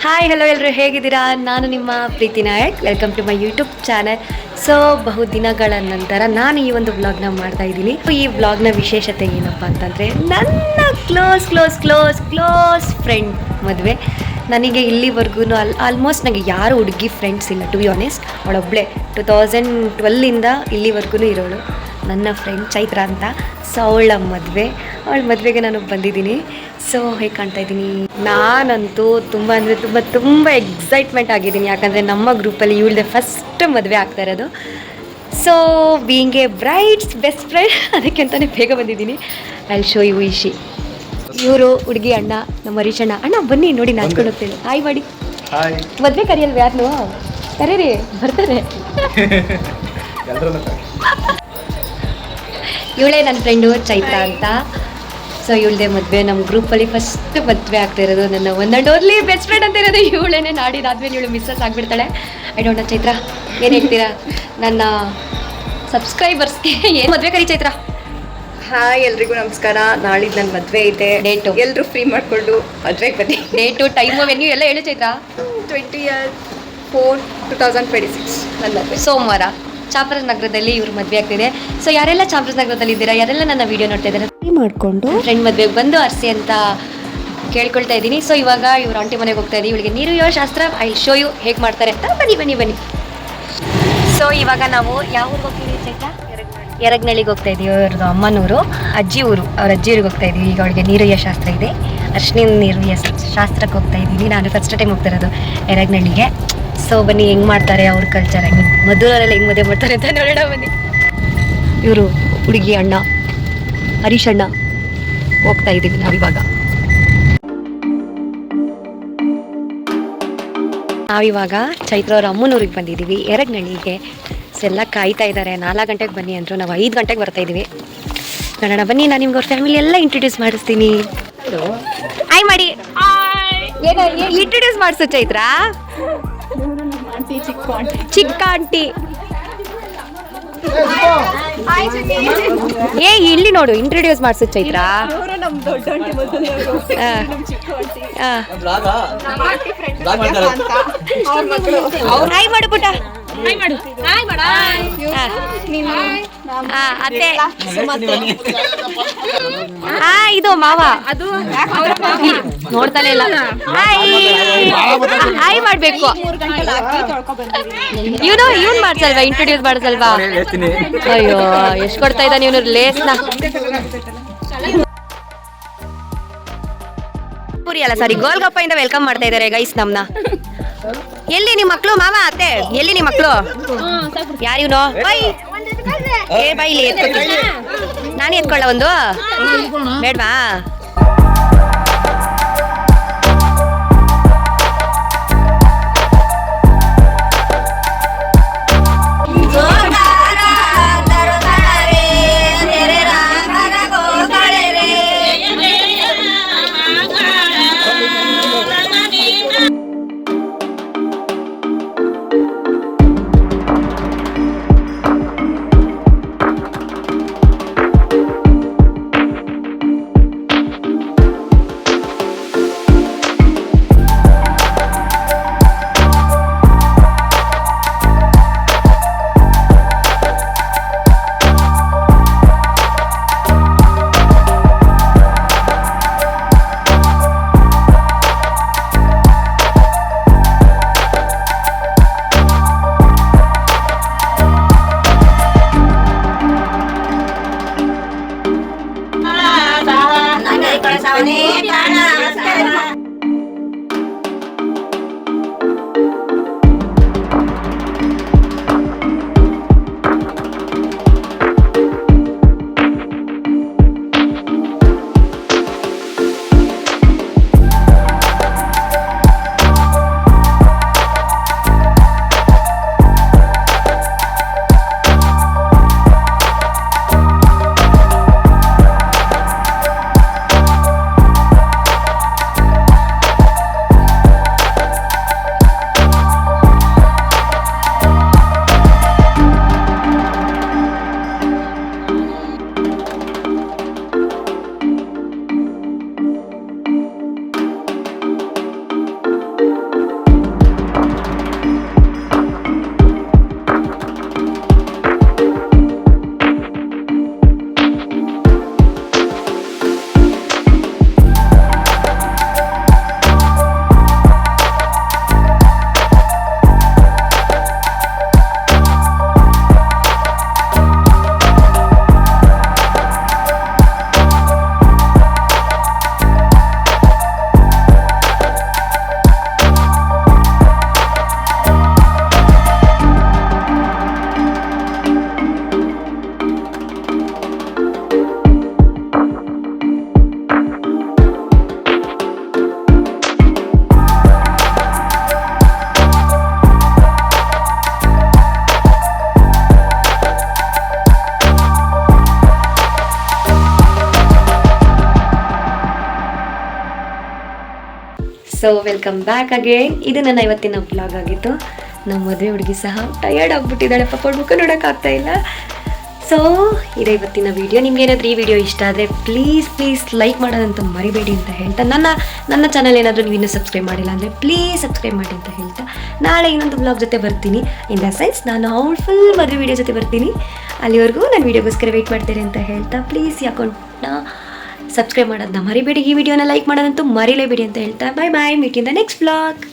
Hi hello ಎಲ್ಲರೂ ಹೇಗಿದ್ದೀರಾ? ನಾನು ನಿಮ್ಮ Preethi Nayak. Welcome to my YouTube channel. So ಬಹುದಿನಗಳ ನಂತರ ನಾನು ಈ ಒಂದು ವ್ಲಾಗ್ನ ಮಾಡ್ತಾ ಇದ್ದೀನಿ. ಈ ವ್ಲಾಗ್ನ ವಿಶೇಷತೆ ಏನಪ್ಪ ಅಂತಂದರೆ ನನ್ನ ಕ್ಲೋಸ್ ಫ್ರೆಂಡ್ ಮದುವೆ. ನನಗೆ ಇಲ್ಲಿವರೆಗೂ ಆಲ್ಮೋಸ್ಟ್ ನನಗೆ ಯಾರು ಹುಡುಗಿ ಫ್ರೆಂಡ್ಸ್ ಇಲ್ಲ, ಟು ಬಿ ಆನೆಸ್ಟ್. ಅವಳೊಬ್ಬಳೆ 2012ಇಂದ ಇಲ್ಲಿವರೆಗೂ ಇರೋಳು ನನ್ನ ಫ್ರೆಂಡ್ ಚೈತ್ರ ಅಂತ. ಸೊ ಅವಳ ಮದುವೆಗೆ ನಾನು ಬಂದಿದ್ದೀನಿ. ಸೊ ಹೇಗೆ ಕಾಣ್ತಾ ಇದ್ದೀನಿ? ನಾನಂತೂ ತುಂಬ ಅಂದರೆ ತುಂಬ ಎಕ್ಸೈಟ್ಮೆಂಟ್ ಆಗಿದ್ದೀನಿ. ಯಾಕಂದರೆ ನಮ್ಮ ಗ್ರೂಪಲ್ಲಿ ಇವಳದೆ ಫಸ್ಟ್ ಮದುವೆ ಆಗ್ತಾ ಇರೋದು. So being a bride's best friend, ಅದಕ್ಕೆ ಅಂತಲೇ ಬೇಗ ಬಂದಿದ್ದೀನಿ. ಐ ಶೋ ಯು ಇಶಿ. ಇವರು ಹುಡುಗಿ ಅಣ್ಣ, ನಮ್ಮ ಹರೀಶ್ ಅಣ್ಣ. ಅಣ್ಣ ಬನ್ನಿ ನೋಡಿ, ನಾಚ್ಕೊಂಡು ಹೋಗ್ತೇನೆ. ಹಾಯ್ ಮಾಡಿ. ಮದುವೆ ಕರಿಯಲ್ವ ಯಾರನ್ನು? ಕರೀರಿ, ಬರ್ತಾರೆ. ಇವಳೇ ನನ್ನ ಫ್ರೆಂಡು ಚೈತ್ರ ಅಂತ. ಸೊ ಇವಳದೇ ಮದುವೆ, ನಮ್ಮ ಗ್ರೂಪಲ್ಲಿ ಫಸ್ಟ್ ಮದುವೆ ಆಗ್ತಾ ಇರೋದು. ನನ್ನ one and only best friend ಅಂತ ಇರೋದು ಇವಳೇನೆ. ನಾಡಿದಾದ್ಮೇಲೆ ಇವಳು ಮಿಸ್ಸಸ್ ಆಗಿಬಿಡ್ತಾಳೆ. I don't know. ಚೈತ್ರ ಏನು ಹೇಳ್ತೀರಾ ನನ್ನ ಸಬ್ಸ್ಕ್ರೈಬರ್ಸ್ಗೆ? ಏನು ಮದುವೆ ಕರಿ ಚೈತ್ರ? ಹಾಯ್ ಎಲ್ರಿಗೂ ನಮಸ್ಕಾರ. ನಾಳಿದ್ದು ನನ್ನ ಮದುವೆ ಇದೆ. ಡೇಟು ಎಲ್ಲರೂ ಫ್ರೀ ಮಾಡಿಕೊಂಡು ಮದುವೆಗೆ ಬನ್ನಿ. ಡೇಟು, ಟೈಮು, ವೆನ್ಯೂ ಎಲ್ಲ ಹೇಳು ಚೈತ್ರ. 20/4/2026 ನನ್ನ ಮದುವೆ ಸೋಮವಾರ ಚಾಮರಾಜನಗರದಲ್ಲಿ ಇವ್ರ ಮದುವೆ ಆಗ್ತಿದೆ. ಸೊ ಯಾರೆಲ್ಲ ಚಾಮರಾಜನಗರದಲ್ಲಿ ಇದ್ದೀರಾ, ಯಾರೆಲ್ಲ ನನ್ನ ವಿಡಿಯೋ ನೋಡ್ತಾ ಇದ್ದಾರೆ, ಮಾಡಿಕೊಂಡು ಫ್ರೆಂಡ್ ಮದುವೆಗೆ ಬಂದು ಅರ್ಸಿ ಅಂತ ಕೇಳ್ಕೊಳ್ತಾ ಇದ್ದೀನಿ. ಸೊ ಇವಾಗ ಇವ್ರ ಆಂಟಿ ಮನೆಗೆ ಹೋಗ್ತಾ ಇದ್ದೀವಿ. ಇವಳಿಗೆ ನೀರು ಯೋ ಶಾಸ್ತ್ರ ಐ ಶೋ ಯು ಹೇಗೆ ಮಾಡ್ತಾರೆ ಅಂತ. ಬನ್ನಿ. ಸೊ ಇವಾಗ ನಾವು ಯಾವ ಊರಿಗೆ ಹೋಗ್ತೀವಿ ಚೈತ್ರ? ಎರಗ್ನಳ್ಳಿಗೆ ಹೋಗ್ತಾ ಇದ್ದೀವಿ. ಅವ್ರದ್ದು ಅಮ್ಮನೂರು, ಅಜ್ಜಿ ಊರು. ಅವ್ರ ಅಜ್ಜಿ ಊರಿಗೆ ಹೋಗ್ತಾ ಇದ್ದೀವಿ. ಈಗ ಅವಳಿಗೆ ನೀರುಯ್ಯ ಶಾಸ್ತ್ರ ಇದೆ. ಅರ್ಶಿನ ನೀರುಯ್ಯ ಶಾಸ್ತ್ರಕ್ಕೆ ಹೋಗ್ತಾ ಇದ್ದೀನಿ. ನಾನು ಫಸ್ಟ್ ಟೈಮ್ ಹೋಗ್ತಾ ಇರೋದು ಎರಗ್ನಳ್ಳಿಗೆ. ಸೊ ಬನ್ನಿ, ಹೆಂಗೆ ಮಾಡ್ತಾರೆ ಅವ್ರ ಕಲ್ಚರ್, ಮಧುರವರೆಲ್ಲ ಹೆಂಗೆ ಮದುವೆ ಮಾಡ್ತಾರೆ ಅಂತ ನೋಡೋಣ ಬನ್ನಿ. ಇವರು ಹುಡುಗಿ ಅಣ್ಣ ಹರೀಶ್ ಅಣ್ಣ ಹೋಗ್ತಾ ಇದ್ದೀವಿ ನಾವಿವಾಗ. ಚೈತ್ರ ಅವ್ರ ಅಮ್ಮನೂರಿಗೆ ಬಂದಿದ್ದೀವಿ, ಎರಗ್ನಳ್ಳಿಗೆ. ಸೊ ಎಲ್ಲ ಕಾಯ್ತಾ ಇದ್ದಾರೆ. 4 ಗಂಟೆಗೆ ಬನ್ನಿ ಅಂದರು. ನಾವು 5 ಗಂಟೆಗೆ ಬರ್ತಾ ಇದ್ದೀವಿ. ನೋಡೋಣ ಬನ್ನಿ. ನಾನು ನಿಮ್ಗೆ ಅವ್ರ ಫ್ಯಾಮಿಲಿ ಎಲ್ಲ ಇಂಟ್ರೊಡ್ಯೂಸ್ ಮಾಡಿಸ್ತೀನಿ. ಹಾಯ್ ಮಾಡಿ. ಇಂಟ್ರೊಡ್ಯೂಸ್ ಮಾಡಿಸು ಚೈತ್ರ. ಚಿಕ್ಕ ಆಂಟಿ. ಇಲ್ಲಿ ನೋಡು, ಇಂಟ್ರೊಡ್ಯೂಸ್ ಮಾಡಿಸು ಚೈತ್ರ. ಹಾಯ್ ಮಾಡು ಪುಟ. ಅತ್ತೆ ಇದು ಮಾವ ನೋಡ್ತಾನೆ ಇಲ್ಲ. ಹಾಯ್ ಮಾಡ್ಬೇಕು. ಇವನ್ ಮಾಡ್ಸಲ್ವಾ, ಇಂಟ್ರೊಡ್ಯೂಸ್ ಮಾಡ್ಸಲ್ವಾ? ಅಯ್ಯೋ ಎಷ್ಟು ಕೊಡ್ತಾ ಇದ್ದಾನೆ ಇವನು ಲೇಸ್ನ. ಪೂರಿ ಅಲ್ಲ ಸಾರಿ, ಗೋಲ್ಗಪ್ಪ ಇಂದ ವೆಲ್ಕಮ್ ಮಾಡ್ತಾ ಇದ್ದಾರೆ ಗೈಸ್ ನಮ್ನ. ಎಲ್ಲಿ ನಿಮ್ಮ ಮಕ್ಕಳು ಮಾವ? ಅತ್ತೆ ಎಲ್ಲಿ ನಿಮ್ಮ ಮಕ್ಕಳು? ಯಾರು ಇವನು? ಬೈಲಿ ನಾನೇ ಎತ್ಕೊಳ್ಳ ಒಂದು ಬೇಡ್ವಾ? So welcome back again. ಇದು ನನ್ನ ಇವತ್ತಿನ ಬ್ಲಾಗ್ ಆಗಿತ್ತು. ನಮ್ಮ ಮದುವೆ ಹುಡುಗಿ ಸಹ ಟಯರ್ಡ್ ಆಗಿಬಿಟ್ಟಿದ್ದಾಳೆ, ಪಾಪ ಮುಖ ನೋಡೋಕ್ಕಾಗ್ತಾ ಇಲ್ಲ. ಸೊ ಇದೇ ಇವತ್ತಿನ ವಿಡಿಯೋ. ನಿಮ್ಗೆ ಏನಾದರೂ ಈ ವಿಡಿಯೋ ಇಷ್ಟ ಆದರೆ ಪ್ಲೀಸ್ ಲೈಕ್ ಮಾಡೋದಂತ ಮರಿಬೇಡಿ ಅಂತ ಹೇಳ್ತಾ, ನನ್ನ ಚಾನಲ್ ಏನಾದರೂ ನೀವು ಇನ್ನೂ ಸಬ್ಸ್ಕ್ರೈಬ್ ಮಾಡಿಲ್ಲ ಅಂದರೆ ಪ್ಲೀಸ್ ಸಬ್ಸ್ಕ್ರೈಬ್ ಮಾಡಿ ಅಂತ ಹೇಳ್ತಾ, ನಾಳೆ ಇನ್ನೊಂದು ಬ್ಲಾಗ್ ಜೊತೆ ಬರ್ತೀನಿ. ಇನ್ ದ ಸೆನ್ಸ್ ನಾನು ಫುಲ್ ಮದುವೆ ವಿಡಿಯೋ ಜೊತೆ ಬರ್ತೀನಿ. ಅಲ್ಲಿವರೆಗೂ ನಾನು ವಿಡಿಯೋಗೋಸ್ಕರ ವೆಯ್ಟ್ ಮಾಡ್ತೀನಿ ಅಂತ ಹೇಳ್ತಾ, ಪ್ಲೀಸ್ ಈ ಅಕೌಂಟ್ನ ಸಬ್ಸ್ಕ್ರೈಬ್ ಮಾಡೋದನ್ನ ಮರಿಬೇಡಿ, ಈ ವಿಡಿಯೋನ ಲೈಕ್ ಮಾಡೋದಂತೂ ಮರಿಲೇಬೇಡಿ ಅಂತ ಹೇಳ್ತಾ, bye meet in the next blog.